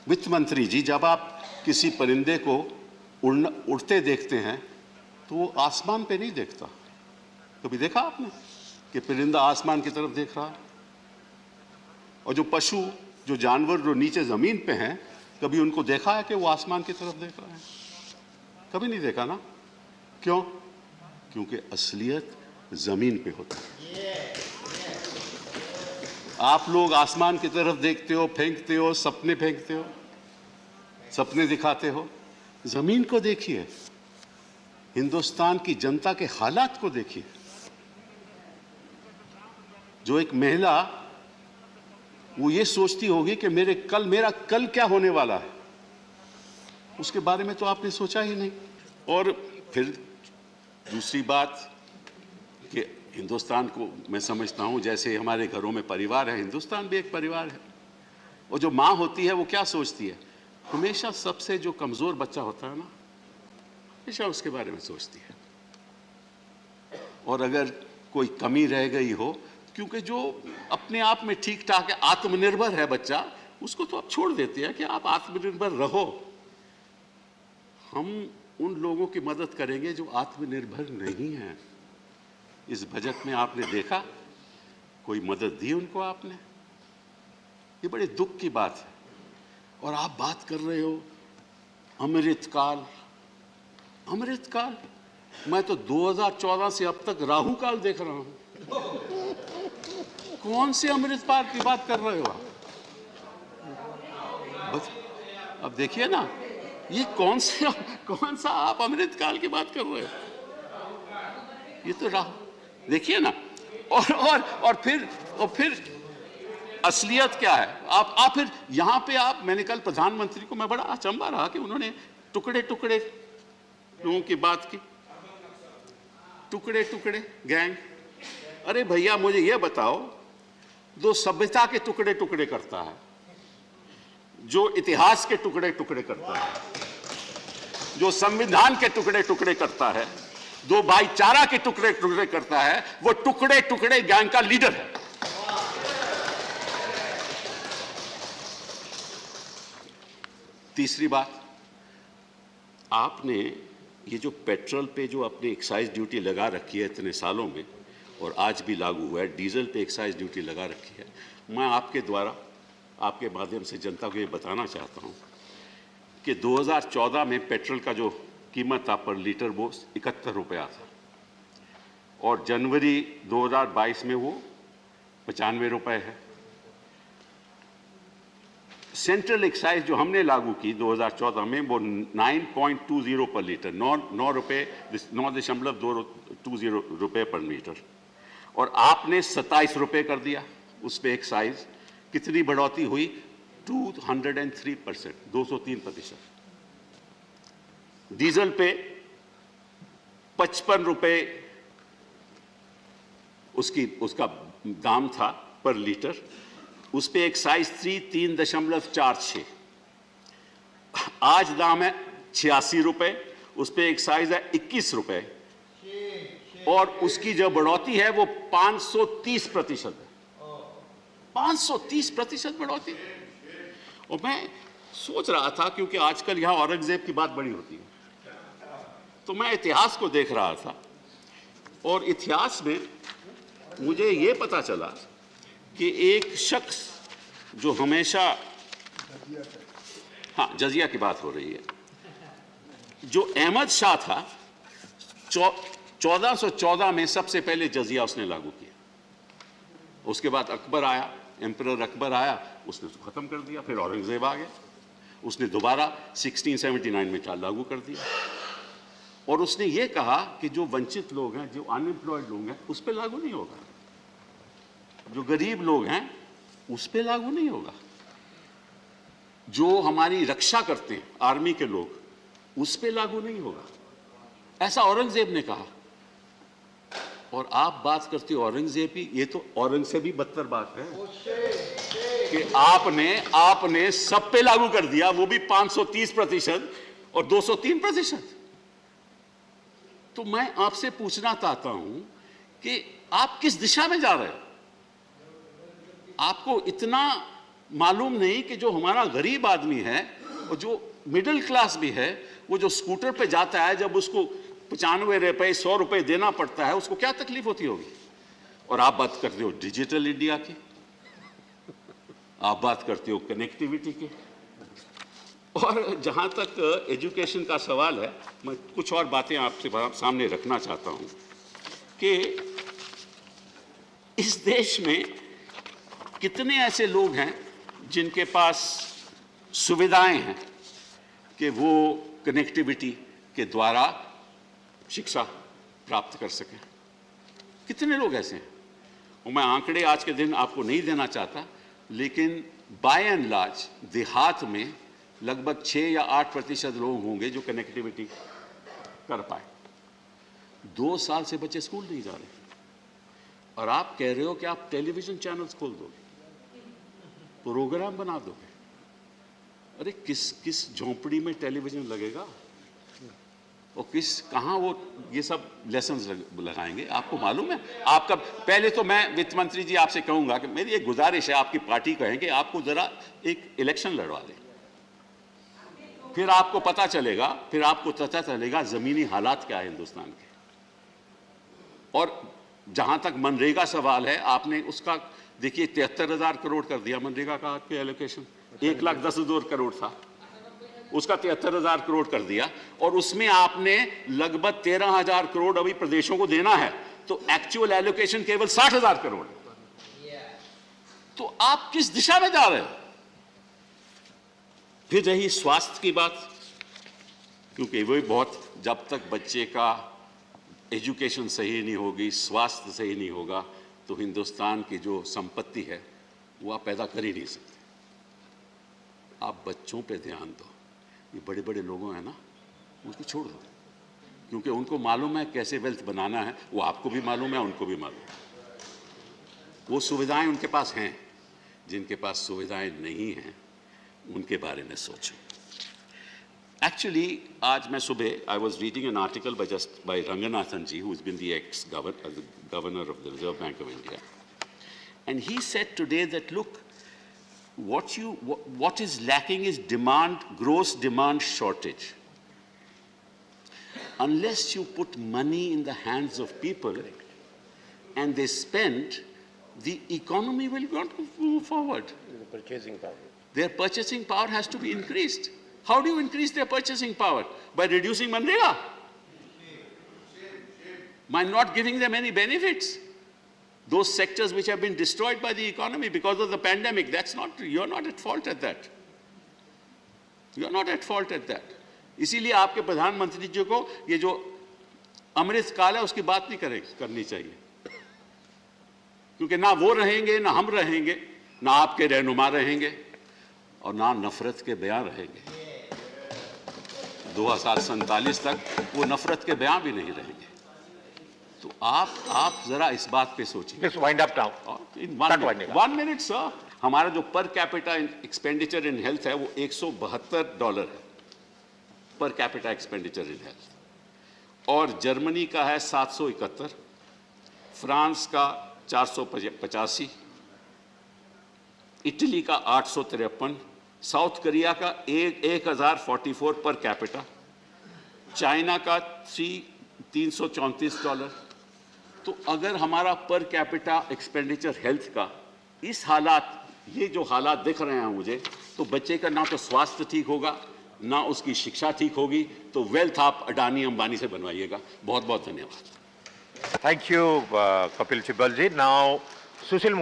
वित्त मंत्री जी, जब आप किसी परिंदे को उड़ते देखते हैं तो वो आसमान पे नहीं देखता। कभी देखा आपने कि परिंदा आसमान की तरफ देख रहा है? और जो पशु, जो जानवर जो नीचे जमीन पे हैं, कभी उनको देखा है कि वो आसमान की तरफ देख रहे हैं? कभी नहीं देखा ना। क्यों? क्योंकि असलियत जमीन पे होता है। आप लोग आसमान की तरफ देखते हो, फेंकते हो, सपने फेंकते हो, सपने दिखाते हो। जमीन को देखिए, हिंदुस्तान की जनता के हालात को देखिए। जो एक महिला वो ये सोचती होगी कि मेरा कल क्या होने वाला है, उसके बारे में तो आपने सोचा ही नहीं। और फिर दूसरी बात कि हिंदुस्तान को मैं समझता हूं जैसे हमारे घरों में परिवार है, हिंदुस्तान भी एक परिवार है। और जो माँ होती है वो क्या सोचती है? हमेशा सबसे जो कमजोर बच्चा होता है ना, हमेशा उसके बारे में सोचती है। और अगर कोई कमी रह गई हो, क्योंकि जो अपने आप में ठीक ठाक है, आत्मनिर्भर है बच्चा, उसको तो आप छोड़ देते हैं कि आप आत्मनिर्भर रहो। हम उन लोगों की मदद करेंगे जो आत्मनिर्भर नहीं हैं। इस बजट में आपने देखा कोई मदद दी उनको आपने? ये बड़े दुख की बात है। और आप बात कर रहे हो अमृतकाल। अमृतकाल, मैं तो 2014 से अब तक राहु काल देख रहा हूं। कौन से अमृतपाल की बात कर रहे हो आप? बस अब देखिए ना, ये कौन सा आप अमृतकाल की बात कर रहे हो? ये तो राहु, देखिए ना। और फिर असलियत क्या है? आप फिर यहां पे मैंने कल प्रधानमंत्री को, मैं बड़ा अचंभा रहा कि उन्होंने टुकड़े टुकड़े लोगों की बात की। टुकड़े टुकड़े गैंग। अरे भैया, मुझे यह बताओ, जो सभ्यता के टुकड़े टुकड़े करता है, जो इतिहास के टुकड़े टुकड़े करता है, जो संविधान के टुकड़े टुकड़े करता है, जो भाईचारा के टुकड़े टुकड़े करता है, वो टुकड़े टुकड़े गैंग का लीडर है। तीसरी बात, आपने ये जो पेट्रोल पे जो अपनी एक्साइज ड्यूटी लगा रखी है इतने सालों में, और आज भी लागू हुआ है, डीजल पे एक्साइज ड्यूटी लगा रखी है। मैं आपके द्वारा, आपके माध्यम से जनता को ये बताना चाहता हूँ कि 2014 में पेट्रोल का जो कीमत था पर लीटर वो 71 रुपया था, और जनवरी 2022 में वो 95 रुपये है। सेंट्रल एक्साइज जो हमने लागू की 2014 में, वो 9.20 पर लीटर, 9.20 रुपये पर लीटर, और आपने 27 रुपये कर दिया उस पर एक्साइज। कितनी बढ़ोतरी हुई? 203%, 203%। डीजल पे 55 रुपये उसका दाम था पर लीटर, उस पे एक्साइज थी 3.46। आज दाम है 86 रुपये, उस पे एक्साइज है 21 रुपये, और उसकी जो बढ़ोतरी है वो 530% है। 530% बढ़ोतरी। और मैं सोच रहा था, क्योंकि आजकल यहां औरंगजेब की बात बड़ी होती है, तो मैं इतिहास को देख रहा था, और इतिहास में मुझे ये पता चला कि एक शख्स जो हमेशा, हाँ, जजिया की बात हो रही है, जो अहमद शाह था, 1414 में सबसे पहले जजिया उसने लागू किया। उसके बाद अकबर आया, एम्परर अकबर आया, उसने उसको खत्म कर दिया। फिर औरंगजेब आ गया, उसने दोबारा 1679 में लागू कर दिया। और उसने ये कहा कि जो वंचित लोग हैं, जो अनएम्प्लॉयड लोग हैं, उस पर लागू नहीं होगा, जो गरीब लोग हैं उस पर लागू नहीं होगा, जो हमारी रक्षा करते हैं आर्मी के लोग, उस पर लागू नहीं होगा। ऐसा औरंगजेब ने कहा। और आप बात करते हो औरंगजेब की, ये तो औरंग से भी बदतर बात है कि आपने सब पे लागू कर दिया, वो भी 530% और 203%। तो मैं आपसे पूछना चाहता हूं कि आप किस दिशा में जा रहे हो? आपको इतना मालूम नहीं कि जो हमारा गरीब आदमी है और जो मिडिल क्लास भी है, वो जो स्कूटर पे जाता है, जब उसको 95 रुपए 100 रुपए देना पड़ता है, उसको क्या तकलीफ होती होगी। और आप बात करते हो डिजिटल इंडिया की, आप बात करते हो कनेक्टिविटी की, और जहां तक एजुकेशन का सवाल है, मैं कुछ और बातें आपसे सामने रखना चाहता हूं कि इस देश में कितने ऐसे लोग हैं जिनके पास सुविधाएं हैं कि वो कनेक्टिविटी के द्वारा शिक्षा प्राप्त कर सकें। कितने लोग ऐसे हैं, और मैं आंकड़े आज के दिन आपको नहीं देना चाहता, लेकिन बाय एंड लार्ज देहात में लगभग 6 या 8% लोग होंगे जो कनेक्टिविटी कर पाए। 2 साल से बच्चे स्कूल नहीं जा रहे, और आप कह रहे हो कि आप टेलीविजन चैनल्स खोल दोगे, प्रोग्राम बना दोगे। अरे किस झोंपड़ी में टेलीविजन लगेगा, और कहां वो ये सब लेसन्स लगाएंगे, आपको मालूम है? आपका पहले तो मैं वित्त मंत्री जी आपसे कहूंगा कि मेरी एक गुजारिश है, आपकी पार्टी कहेंगे आपको जरा एक इलेक्शन लड़वा दें, फिर आपको पता चलेगा जमीनी हालात क्या है हिंदुस्तान के। और जहां तक मनरेगा सवाल है, आपने उसका देखिए 73,000 करोड़ कर दिया मनरेगा का आपके एलोकेशन, 1,10,000 करोड़ था, उसका 73,000 करोड़ कर दिया, और उसमें आपने लगभग 13,000 करोड़ अभी प्रदेशों को देना है, तो एक्चुअल एलोकेशन केवल 60,000 करोड़। तो आप किस दिशा में जा रहे हो? फिर रही स्वास्थ्य की बात, क्योंकि वही बहुत, जब तक बच्चे का एजुकेशन सही नहीं होगी, स्वास्थ्य सही नहीं होगा, तो हिंदुस्तान की जो संपत्ति है वो आप पैदा कर ही नहीं सकते। आप बच्चों पे ध्यान दो, ये बड़े बड़े लोगों हैं ना, उसको छोड़ दो, क्योंकि उनको मालूम है कैसे वेल्थ बनाना है, वो आपको भी मालूम है, उनको भी मालूम है। वो सुविधाएं उनके पास हैं, जिनके पास सुविधाएं नहीं हैं उनके बारे में सोचो। Actually, आज मैं सुबह I was reading an article by Ranganathan ji, who has been the ex-governor of the Reserve Bank of India, and he said today that look, what is lacking is gross demand shortage. Unless you put money in the hands of people and they spend, the economy will not move forward. The purchasing power. Their purchasing power has to be increased. How do you increase their purchasing power? By reducing Manrega? By not giving them any benefits. Those sectors which have been destroyed by the economy because of the pandemic, you're not at fault at that. You're not at fault at that. इसीलिए आपके प्रधानमंत्री जी को ये जो अमृत काल है उसकी बात नहीं करनी चाहिए, क्योंकि ना वो रहेंगे, ना हम रहेंगे, ना आपके रहनुमा रहेंगे, और ना नफरत के बयान रहेंगे। 2047 तक वो नफरत के बयान भी नहीं रहेंगे। तो आप जरा इस बात पे सोचिए। Let's wind up now. One minute, sir. हमारा जो per capita expenditure in health है वो $172 है, per capita expenditure in health, और जर्मनी का है 771, फ्रांस का 485, इटली का 853, साउथ कोरिया का 1044 पर कैपिटा, चाइना का $334। तो अगर हमारा पर कैपिटा एक्सपेंडिचर हेल्थ का इस हालात, ये जो हालात दिख रहे हैं मुझे, तो बच्चे का ना तो स्वास्थ्य ठीक होगा, ना उसकी शिक्षा ठीक होगी, तो वेल्थ आप अडानी अंबानी से बनवाइएगा। बहुत बहुत धन्यवाद। Thank you, Kapil Sibal ji. Now, Sushil